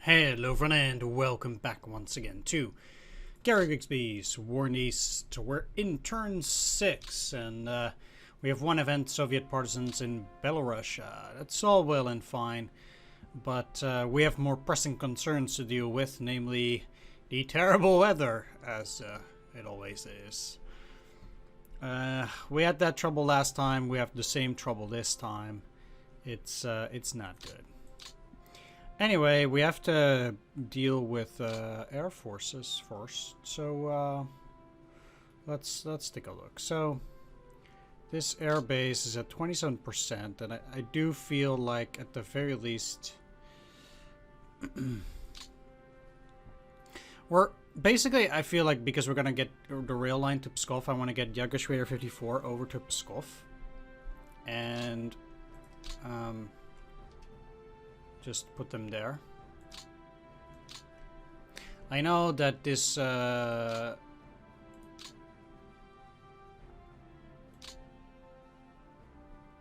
Hello everyone and welcome back once again to Gary Grigsby's War in East. We're in turn 6 and we have one event, Soviet partisans in Belarus. That's all well and fine, but we have more pressing concerns to deal with, namely the terrible weather, as it always is. We had that trouble last time, we have the same trouble this time. It's not good. Anyway, we have to deal with air forces first, so let's take a look. So this air base is at 27%, and I do feel like at the very least we're basically, I feel like because we're gonna get the rail line to Pskov, I want to get Yugoslavia 54 over to Pskov, and just put them there. I know that this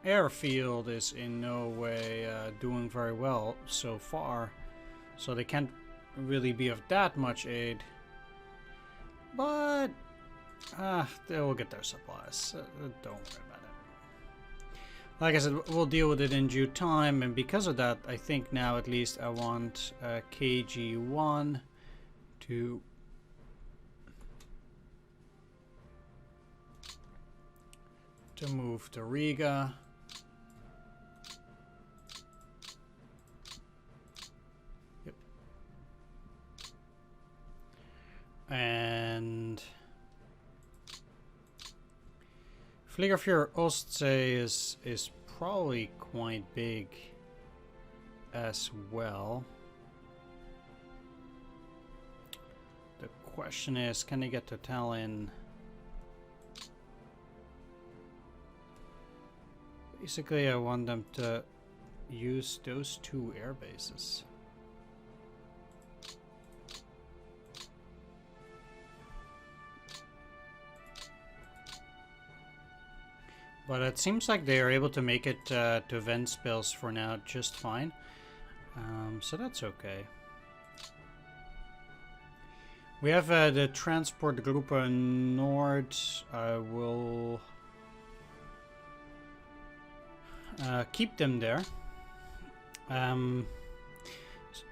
airfield is in no way doing very well so far, so they can't really be of that much aid, but they will get their supplies. Don't worry about it. Like I said, we'll deal with it in due time, and because of that, I think now at least I want KG1 to move to Riga. Yep. And Fliegerführer Ostsee is probably quite big as well. The question is, can they get to Tallinn? Basically, I want them to use those two air bases. But it seems like they are able to make it to Ventspils for now just fine. So that's okay. We have the Transport Gruppe Nord. I will keep them there.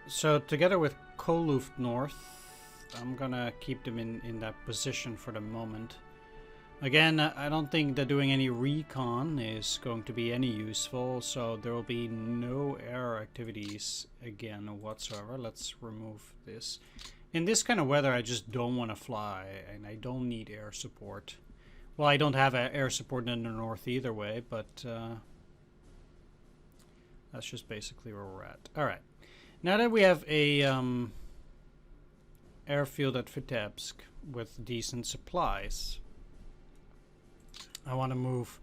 So together with Koluft North, I'm gonna keep them in that position for the moment. Again, I don't think that doing any recon is going to be any useful, so there will be no air activities again whatsoever. Let's remove this. In this kind of weather, I just don't want to fly, and I don't need air support. Well, I don't have air support in the north either way, but that's just basically where we're at. Alright, now that we have a airfield at Vitebsk with decent supplies, I want to move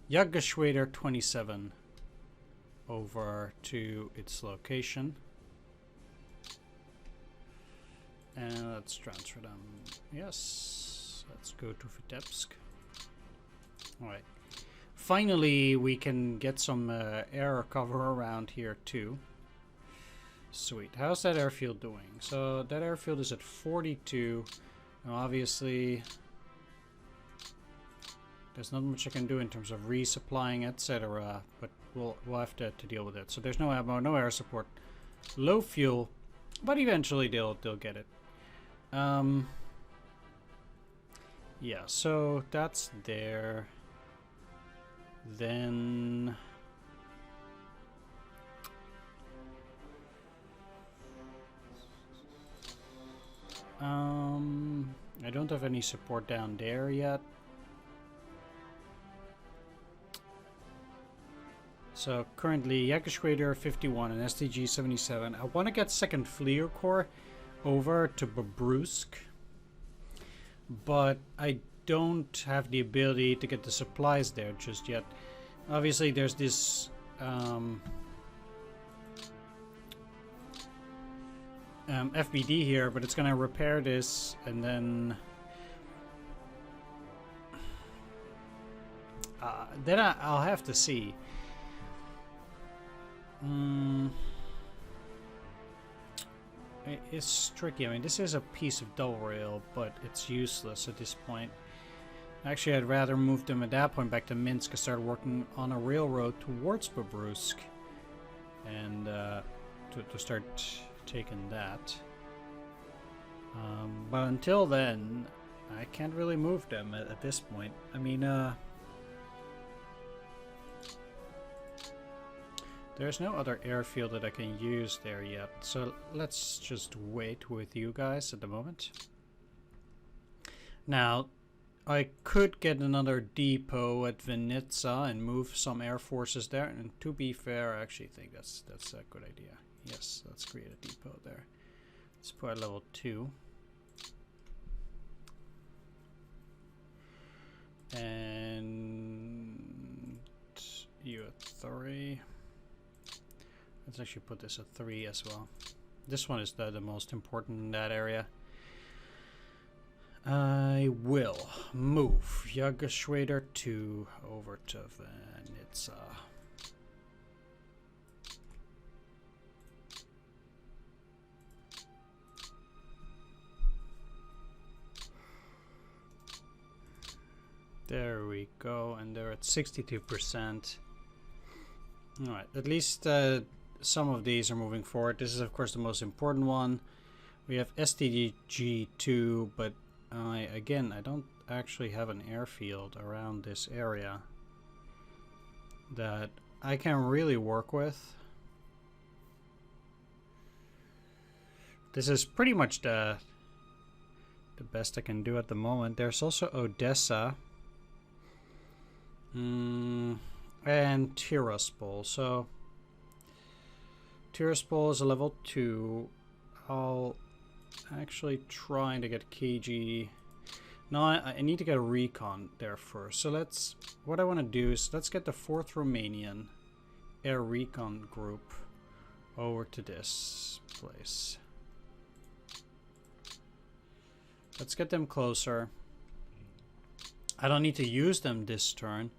Yugoslavia 27 over to its location. And let's transfer them. Yes, let's go to Vitebsk. Alright. Finally, we can get some air cover around here too. Sweet. How's that airfield doing? So that airfield is at 42. Now obviously there's not much I can do in terms of resupplying, etc. But we'll have to deal with it. So there's no ammo, no air support, low fuel, but eventually they'll get it. Yeah, so that's there. Then I don't have any support down there yet. So currently Yugoslavia 51 and STG 77. I want to get 2nd Fleer Corps over to Bobrusk, but I don't have the ability to get the supplies there just yet. Obviously there's this FBD here, but it's gonna repair this, and then I'll have to see. It's tricky. I mean, this is a piece of double rail, but it's useless at this point. Actually, I'd rather move them at that point back to Minsk and start working on a railroad towards Bobruisk. And to start taking that. But until then, I can't really move them at this point. I mean, there's no other airfield that I can use there yet. So let's just wait with you guys at the moment. Now, I could get another depot at Vinitsa and move some air forces there. And to be fair, I actually think that's a good idea. Yes, let's create a depot there. Let's put at level 2. And you at 3. Let's actually put this at 3 as well. This one is the most important in that area. I will move Jägerschwader 2 over to Vinitsa. There we go, and they're at 62%. Alright, at least some of these are moving forward. This is of course the most important one. We have STG 2, but again, I don't actually have an airfield around this area that I can really work with. This is pretty much the best I can do at the moment. There's also Odessa and Tiraspol. So Tiraspol is a level 2. I'll actually trying to get KG. No, I need to get a recon there first. So what I want to do is let's get the 4th Romanian air recon group over to this place. Let's get them closer. I don't need to use them this turn,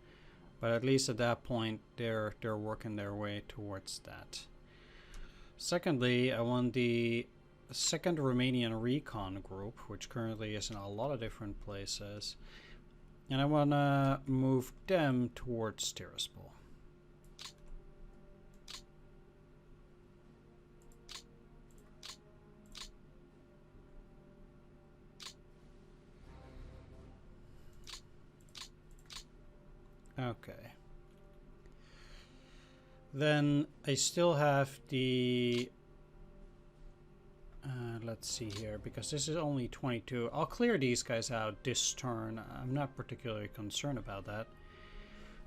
but at least at that point they're working their way towards that. Secondly, I want the 2nd Romanian recon group, which currently is in a lot of different places, and I want to move them towards Tiraspol. Okay. Then I still have the let's see here, because this is only 22. I'll clear these guys out this turn. I'm not particularly concerned about that.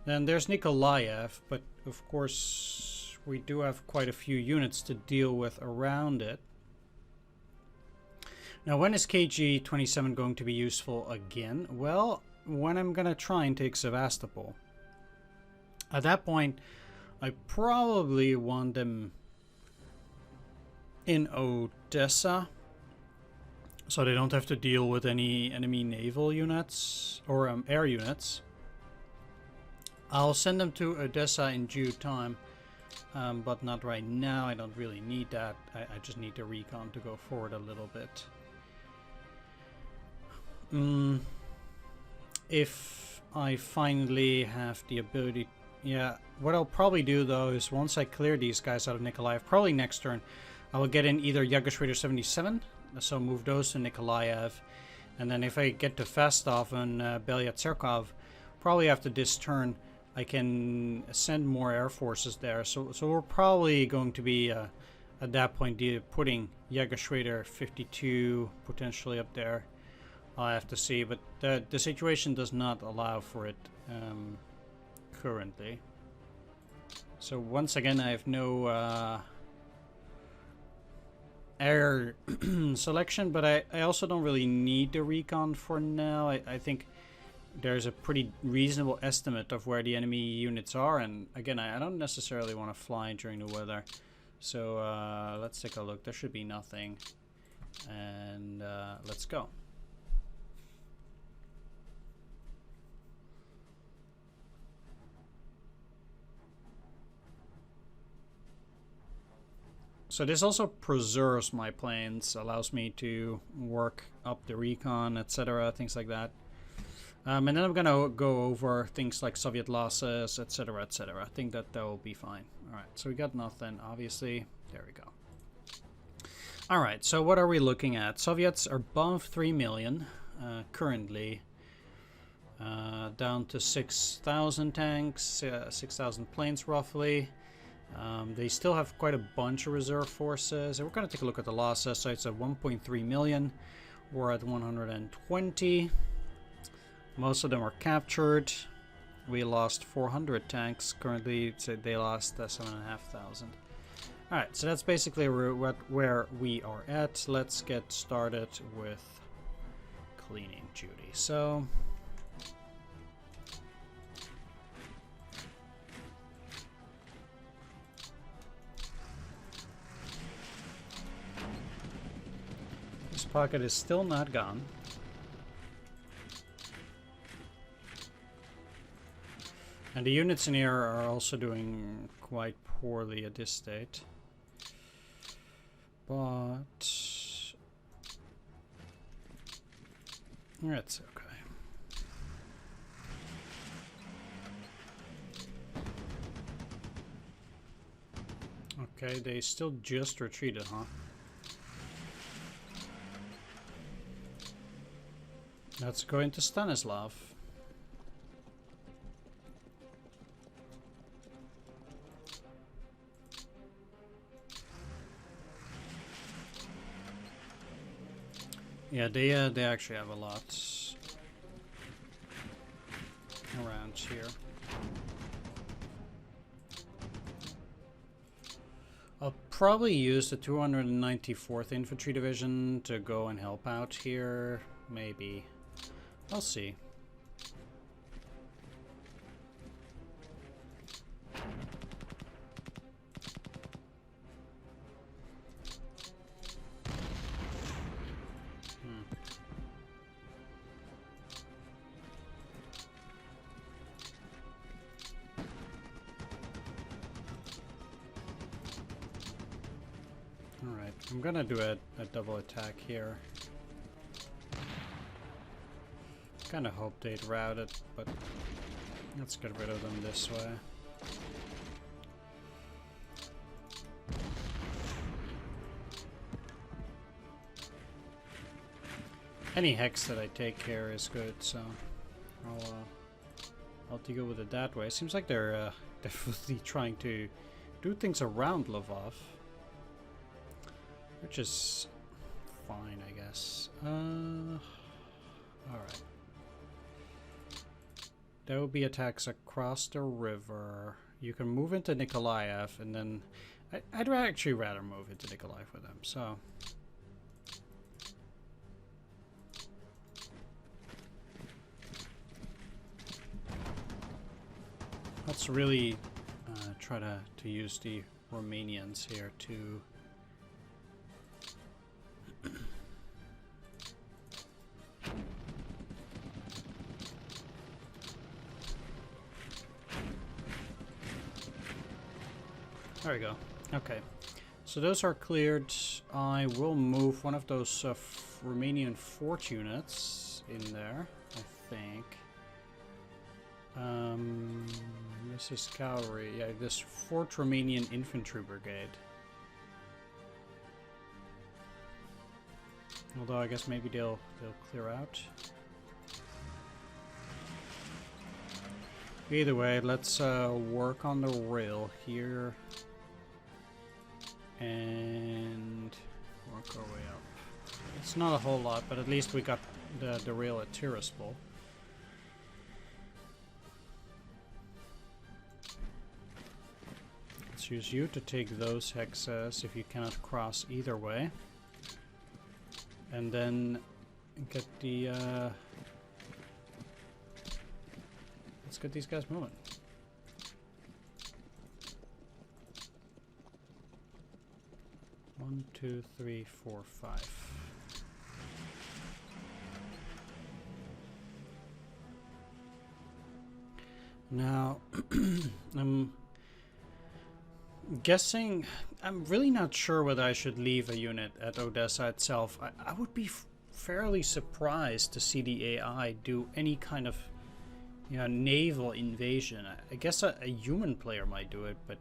Then there's Nikolaev, but of course we do have quite a few units to deal with around it. Now, when is KG 27 going to be useful again? Well, when I'm gonna try and take Sevastopol. At that point, I probably want them in Odessa, so they don't have to deal with any enemy naval units or air units. I'll send them to Odessa in due time, but not right now. I don't really need that. I just need the recon to go forward a little bit. If I finally have the ability, yeah, what I'll probably do though is once I clear these guys out of Nikolaev, probably next turn, I will get in either Jägerschwader 77, so move those to Nikolaev, and then if I get to Fastov and Belyatserkov, probably after this turn, I can send more air forces there. So we're probably going to be at that point putting Jägerschwader 52 potentially up there. I'll have to see, but the situation does not allow for it currently. So once again, I have no air selection, but I also don't really need the recon for now. I think there's a pretty reasonable estimate of where the enemy units are, and again, I don't necessarily want to fly during the weather. So let's take a look. There should be nothing, and let's go. So this also preserves my planes, allows me to work up the recon, etc., things like that. And then I'm gonna go over things like Soviet losses, etc., etc. I think that will be fine. All right, so we got nothing, obviously. There we go. All right, so what are we looking at? Soviets are above 3 million currently. Down to 6,000 tanks, 6,000 planes roughly. They still have quite a bunch of reserve forces. And we're going to take a look at the losses. So it's at 1.3 million. We're at 120. Most of them are captured. We lost 400 tanks. Currently, they lost 7,500. Alright, so that's basically where we are at. Let's get started with cleaning duty. So this pocket is still not gone. And the units in here are also doing quite poorly at this state. But it's okay. Okay, they still just retreated, huh? Let's go into Stanislav. Yeah, they actually have a lot around here. I'll probably use the 294th Infantry Division to go and help out here. Maybe. I'll see. Alright, I'm gonna do a double attack here. Kinda hope they'd rout it, but let's get rid of them this way. Any hex that I take here is good, so I'll deal with it that way. Seems like they're definitely trying to do things around Lvov, which is fine, I guess. Alright. There will be attacks across the river. You can move into Nikolaev, and then I'd actually rather move into Nikolaev with them, so. Let's really try to use the Romanians here to there we go. Okay, so those are cleared. I will move one of those Romanian fort units in there, I think. This is cavalry. Yeah, this Fort Romanian Infantry Brigade. Although I guess maybe they'll clear out. Either way, let's work on the rail here and work our way up. It's not a whole lot, but at least we got the rail at Tiraspol. Let's use you to take those hexes if you cannot cross either way. And then get the let's get these guys moving. One, two, three, four, five. Now, Guessing, I'm really not sure whether I should leave a unit at Odessa itself. I would be fairly surprised to see the AI do any kind of, you know, naval invasion. I guess a human player might do it, but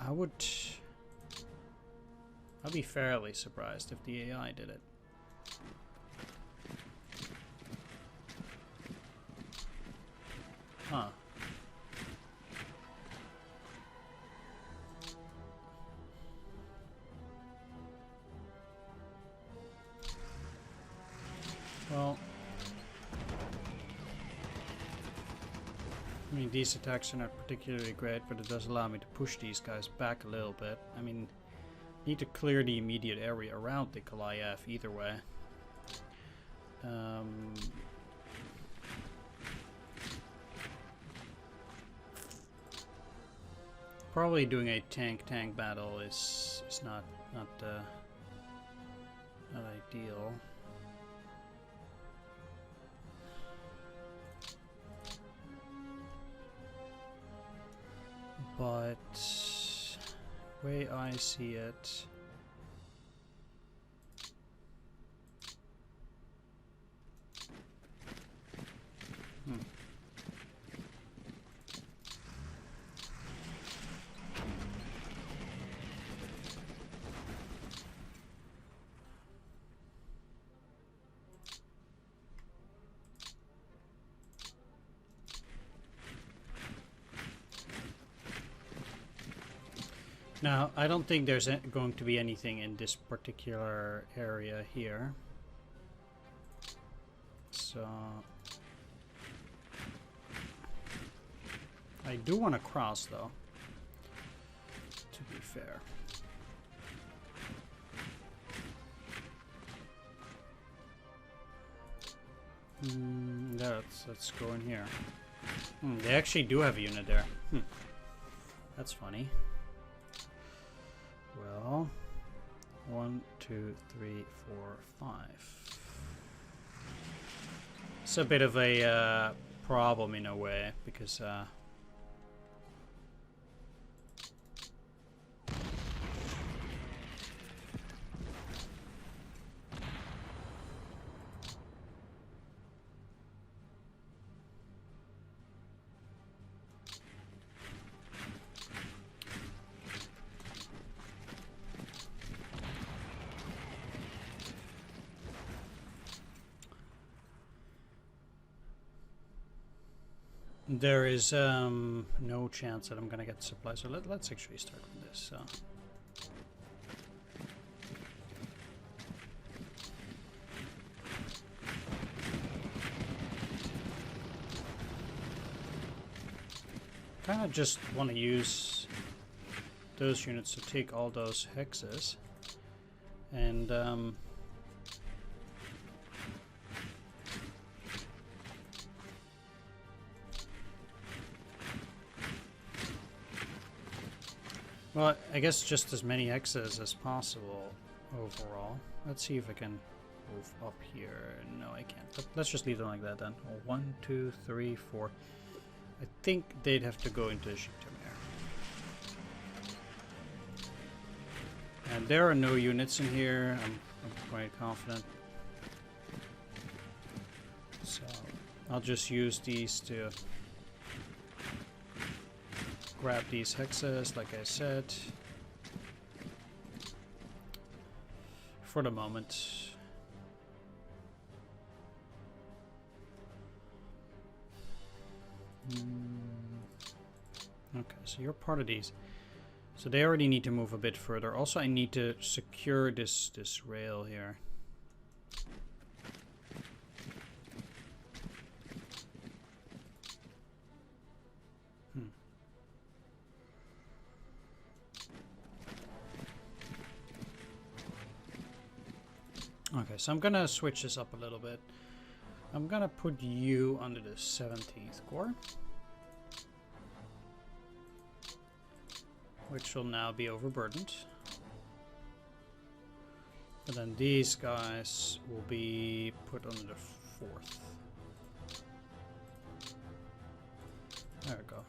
I'd be fairly surprised if the AI did it. Huh. Well, I mean, these attacks are not particularly great, but it does allow me to push these guys back a little bit. I mean, need to clear the immediate area around the Goliath either way. Probably doing a tank-tank battle is not ideal. But the way I see it, now, I don't think there's going to be anything in this particular area here. So I do want to cross, though, to be fair. Let's go in here. They actually do have a unit there. That's funny. Well, 1, 2, 3, 4, 5. It's a bit of a problem in a way, because there is no chance that I'm gonna get supplies. So let's actually start with this. Kind of just want to use those units to take all those hexes, and well, I guess just as many hexes as possible overall. Let's see if I can move up here. No, I can't. But let's just leave them like that then. 1, 2, 3, 4. I think they'd have to go into Shiktamir. And there are no units in here. I'm quite confident. So I'll just use these to grab these hexes, like I said, for the moment. Okay, so you're part of these. So they already need to move a bit further. Also, I need to secure this rail here. Okay, so I'm gonna switch this up a little bit. I'm gonna put you under the 17th Corps, which will now be overburdened. And then these guys will be put under the 4th. There we go.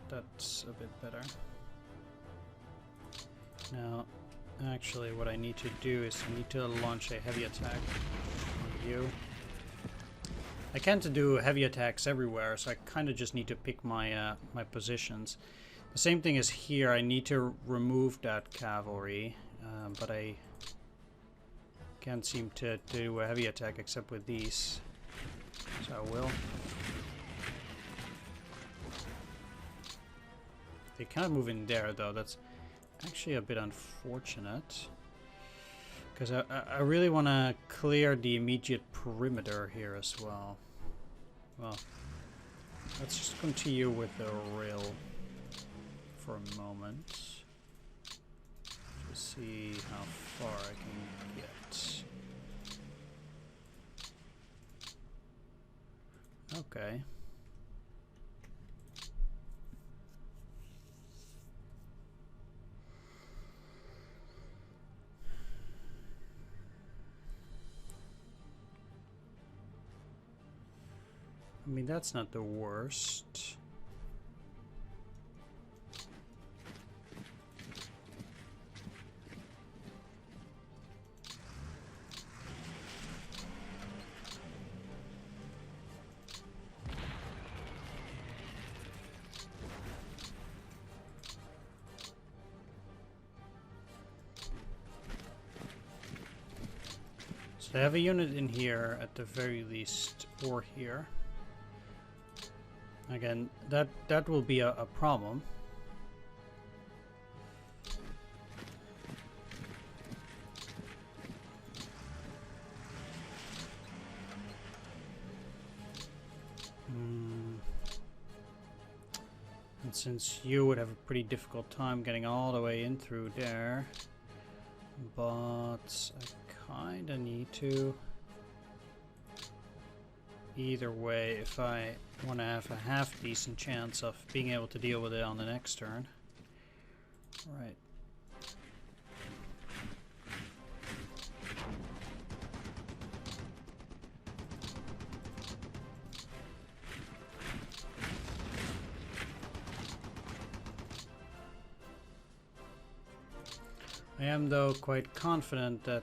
That's a bit better. Now, actually, what I need to do is I need to launch a heavy attack on you. I can't do heavy attacks everywhere, so I kind of just need to pick my my positions. The same thing as here. I need to remove that cavalry, but I can't seem to do a heavy attack except with these. So I will. They can't move in there, though. That's actually a bit unfortunate. Because I really want to clear the immediate perimeter here as well. Well, let's just continue with the rail for a moment. To see how far I can get. Okay. I mean, that's not the worst. So I have a unit in here at the very least, or here. Again, that will be a problem. And since you would have a pretty difficult time getting all the way in through there, but I kinda need to. Either way, if I want to have a half decent chance of being able to deal with it on the next turn. Right. I am, though, quite confident that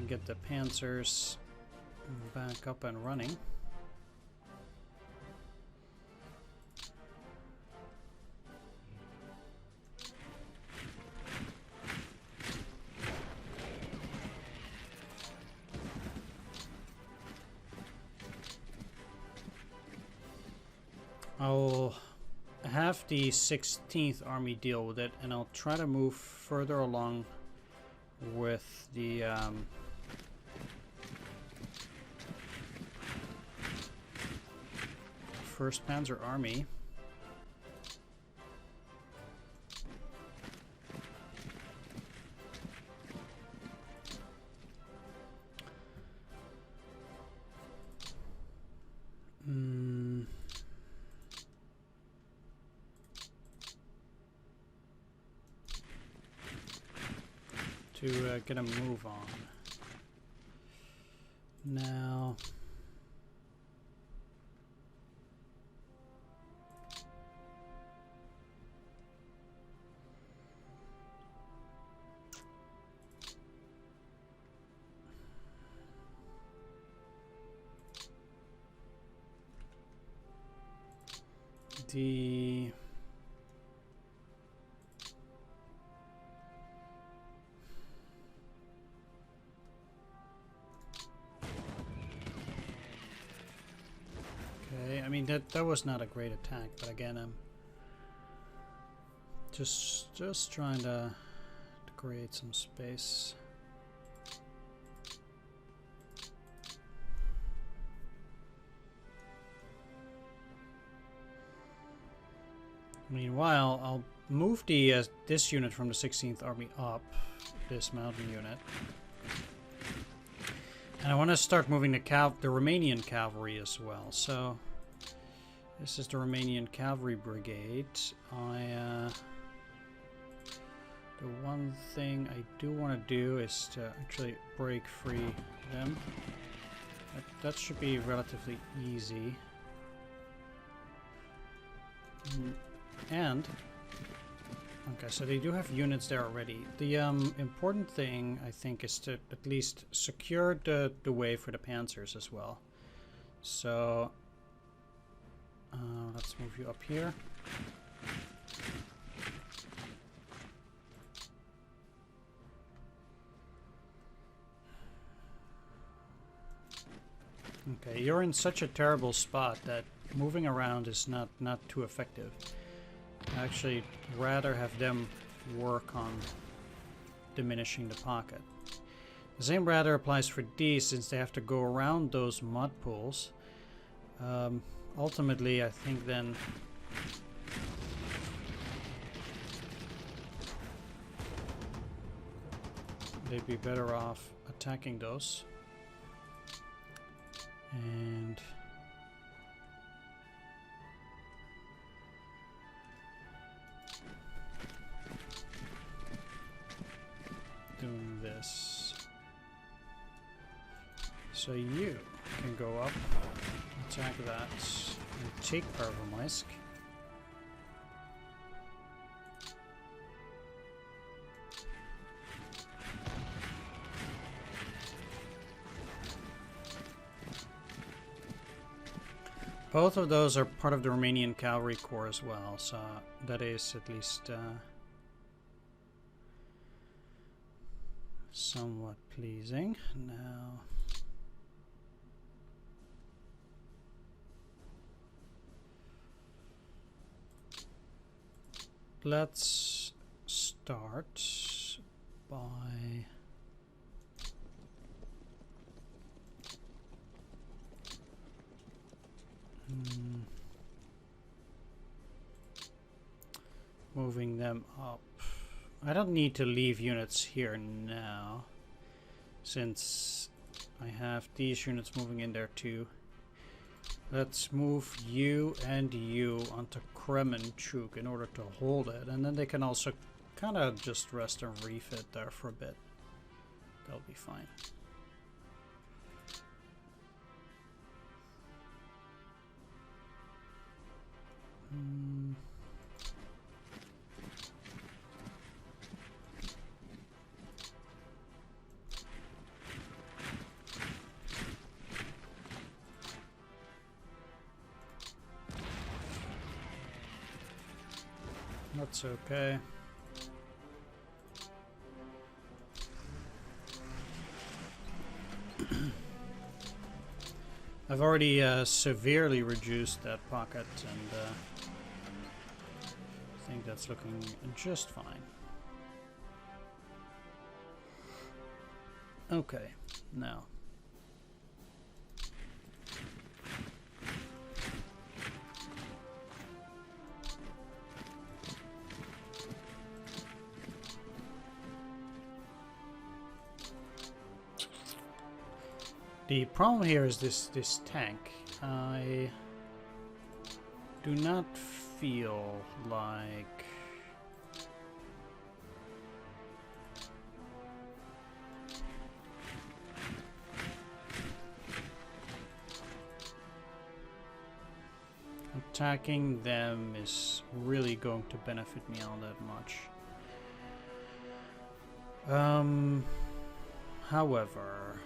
get the Panzers back up and running. I'll have the 16th Army deal with it, and I'll try to move further along with the 1st Panzer Army. To get a move on. Now, the I mean that was not a great attack, but again, I'm just trying to create some space. Meanwhile, I'll move the this unit from the 16th Army up, this mountain unit. And I want to start moving the Romanian cavalry as well. So this is the Romanian cavalry brigade. The one thing I do want to do is to actually break free them. That should be relatively easy. And okay, so they do have units there already. The important thing, I think, is to at least secure the way for the Panzers as well. So let's move you up here. Okay, you're in such a terrible spot that moving around is not too effective. I actually rather have them work on diminishing the pocket. The same rather applies for these, since they have to go around those mud pools. Ultimately, I think then they'd be better off attacking those. And doing this. So you can go up, attack that, and take Pervermaisk. Both of those are part of the Romanian cavalry corps as well, so that is at least somewhat pleasing. Now, let's start by moving them up. I don't need to leave units here now, since I have these units moving in there too. Let's move you and you onto Kremenchuk in order to hold it, and then they can also kind of just rest and refit there for a bit. They'll be fine. That's okay. I've already severely reduced that pocket, and I think that's looking just fine. Okay, now. The problem here is this tank. I do not feel like attacking them is really going to benefit me all that much. However,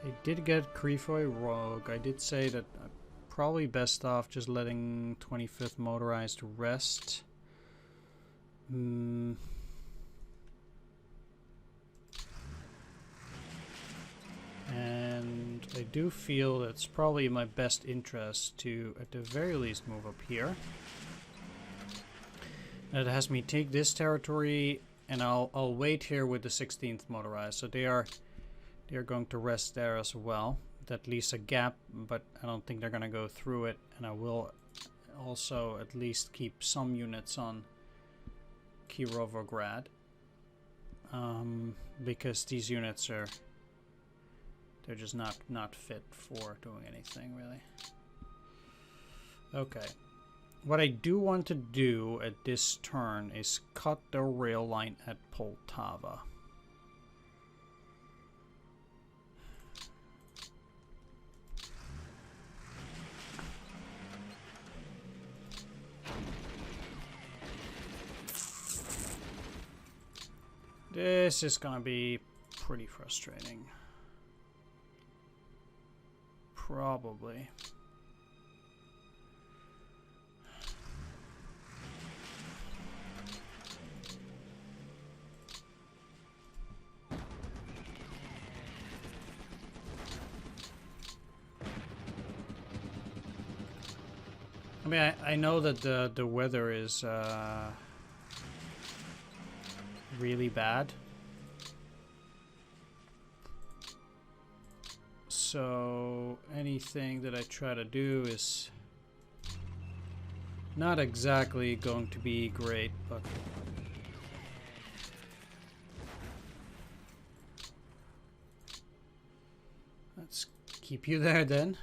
I did get Krefoy Rogue. I did say that I'm probably best off just letting 25th Motorized rest. And I do feel it's probably in my best interest to, at the very least, move up here. That has me take this territory, and I'll wait here with the 16th Motorized. So they're going to rest there as well. That leaves a gap, but I don't think they're going to go through it. And I will also at least keep some units on Kirovograd, because these units they're just not fit for doing anything really. Okay, what I do want to do at this turn is cut the rail line at Poltava. This is gonna be pretty frustrating. Probably. I mean, I know that the weather is really bad. So anything that I try to do is not exactly going to be great, but let's keep you there then.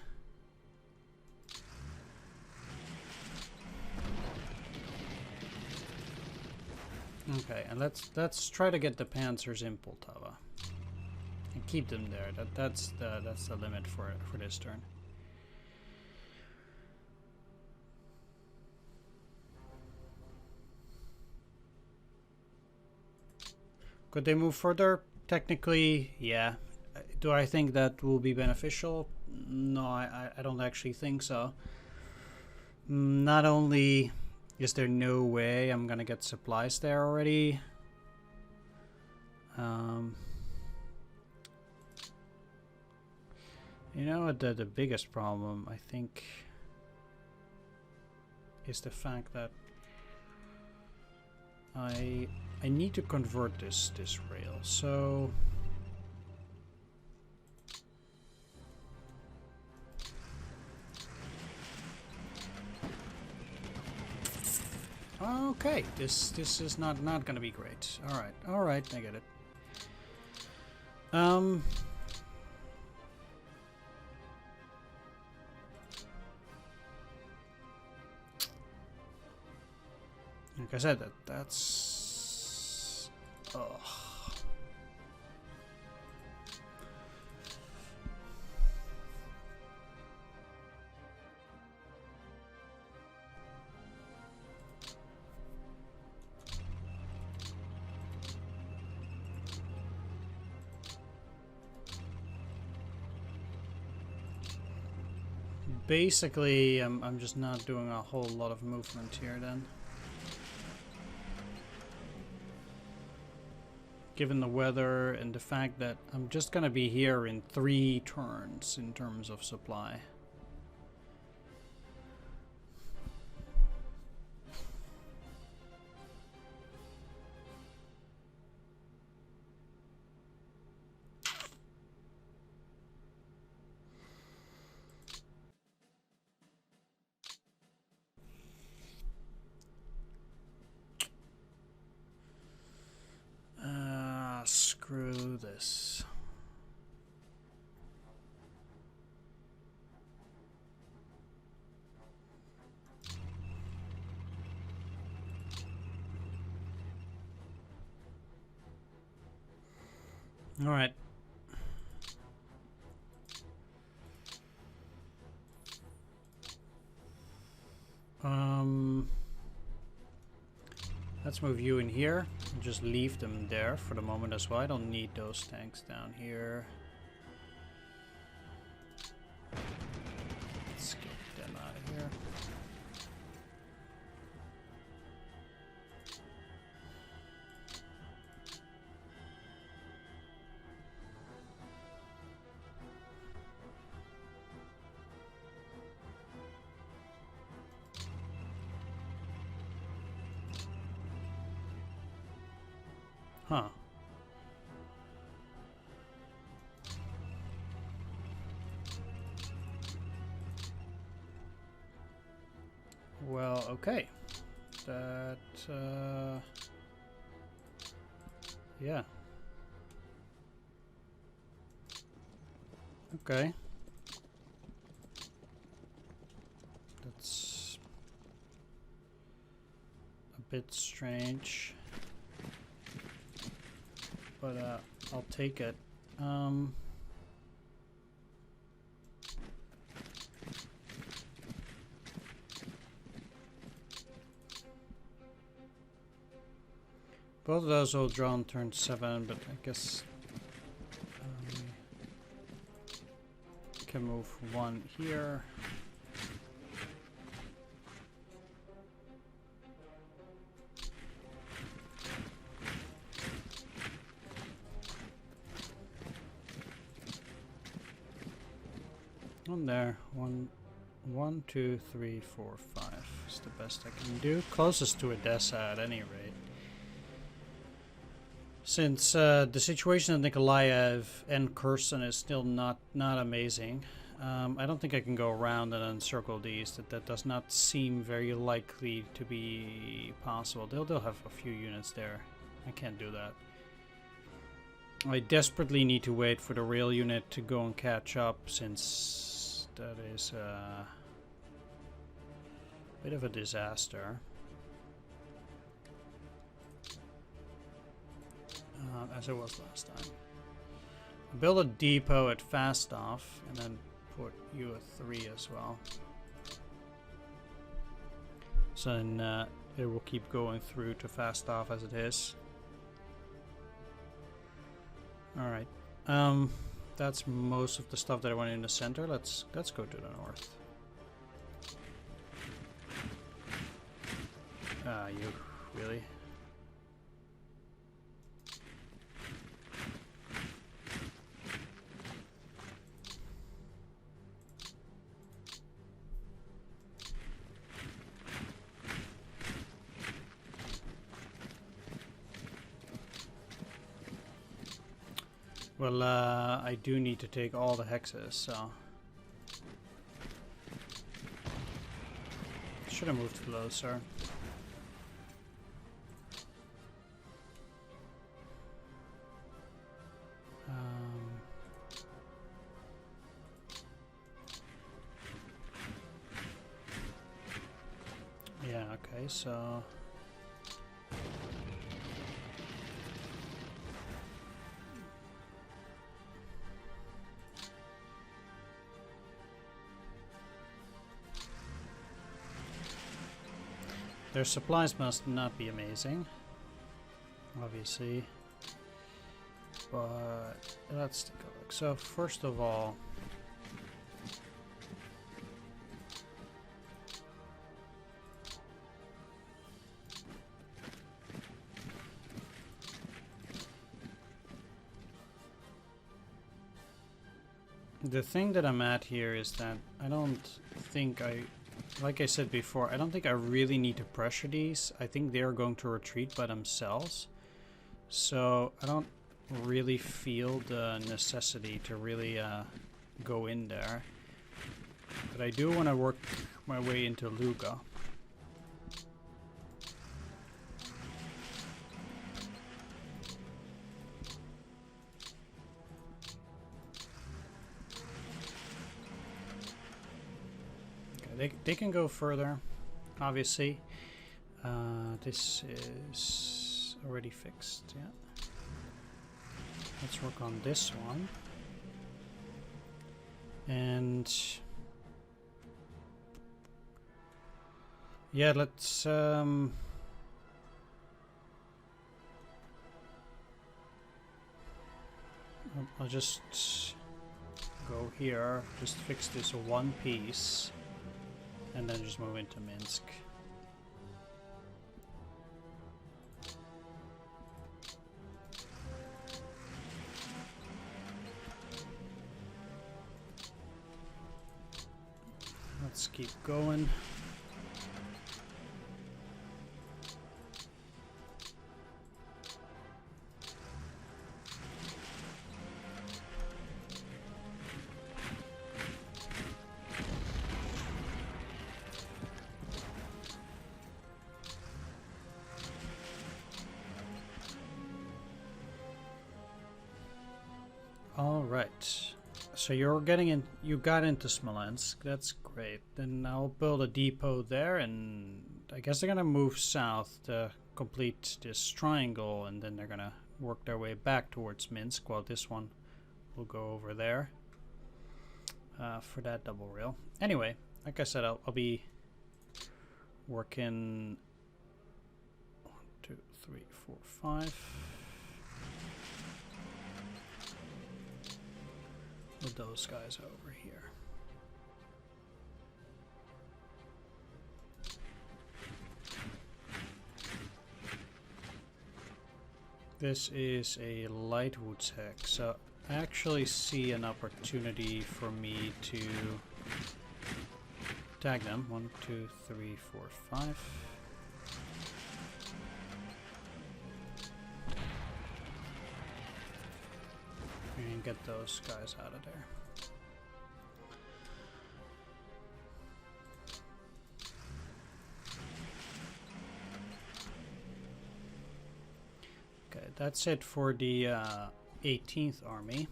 Okay, and let's try to get the Panzers in Poltava and keep them there. That's the limit for this turn. Could they move further? Technically, yeah. Do I think that will be beneficial? No, I don't actually think so. Not only is there no way I'm gonna get supplies there already, you know, the biggest problem I think is the fact that I need to convert this rail. So okay, this is not gonna be great. All right, I get it. Like I said, that's basically I'm just not doing a whole lot of movement here then. Given the weather and the fact that I'm just gonna be here in 3 turns in terms of supply. Screw this. All right. Let's move you in here and just leave them there for the moment as well. I don't need those tanks down here. Let's get them out of here. Huh. Well, okay. That, yeah. Okay. That's a bit strange. But I'll take it. Both of those will draw on turn 7, but I guess can move one here. On there, 1, 2, 3, 4, 5 is the best I can do. Closest to Odessa at any rate. Since the situation at Nikolaev and Kherson is still not amazing, I don't think I can go around and encircle these. That does not seem very likely to be possible. They'll have a few units there. I can't do that. I desperately need to wait for the rail unit to go and catch up, since that is a bit of a disaster. As it was last time. Build a depot at Fastov and then put you at 3 as well. So then it will keep going through to Fastov as it is. Alright. That's most of the stuff that I wanted in the center. Let's go to the north. You really? Well, I do need to take all the hexes, so... Should have moved closer. Yeah, okay, so... Their supplies must not be amazing, obviously, but let's take a look. So first of all, the thing that I'm at here is that I don't think like I said before, I don't think I really need to pressure these. I think they're going to retreat by themselves. So I don't really feel the necessity to really go in there. But I do want to work my way into Luga. They can go further, obviously. This is already fixed, yeah. Let's work on this one. And... yeah, let's... I'll just go here, just fix this one piece. And then just move into Minsk. Let's keep going. Alright, so you're getting in, you got into Smolensk, that's great. Then I'll build a depot there, and I guess they're gonna move south to complete this triangle, and then they're gonna work their way back towards Minsk, while this one will go over there for that double rail. Anyway, like I said, I'll be working 1, 2, 3, 4, 5. With those guys over here. This is a light wood tech, so I actually see an opportunity for me to tag them. 1, 2, 3, 4, 5. And get those guys out of there. Okay, that's it for the 18th Army.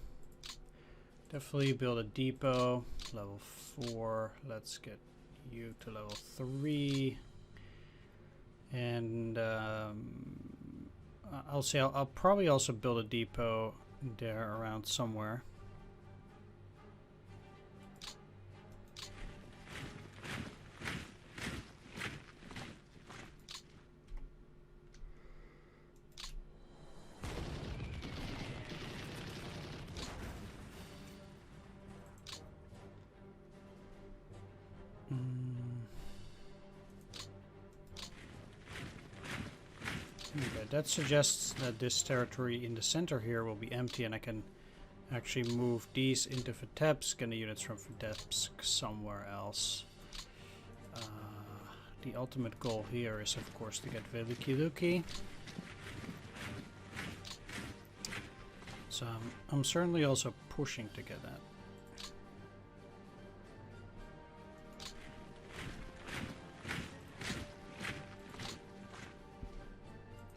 Definitely build a depot, level 4. Let's get you to level 3. And I'll say I'll probably also build a depot there around somewhere. Okay, that suggests that this territory in the center here will be empty, and I can actually move these into Vitebsk and the units from Vitebsk somewhere else. The ultimate goal here is, of course, to get Veliki Luki. So I'm certainly also pushing to get that.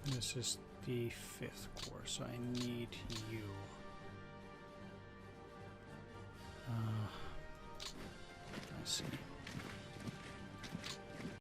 This is the 5th Corps, so I need you. I see.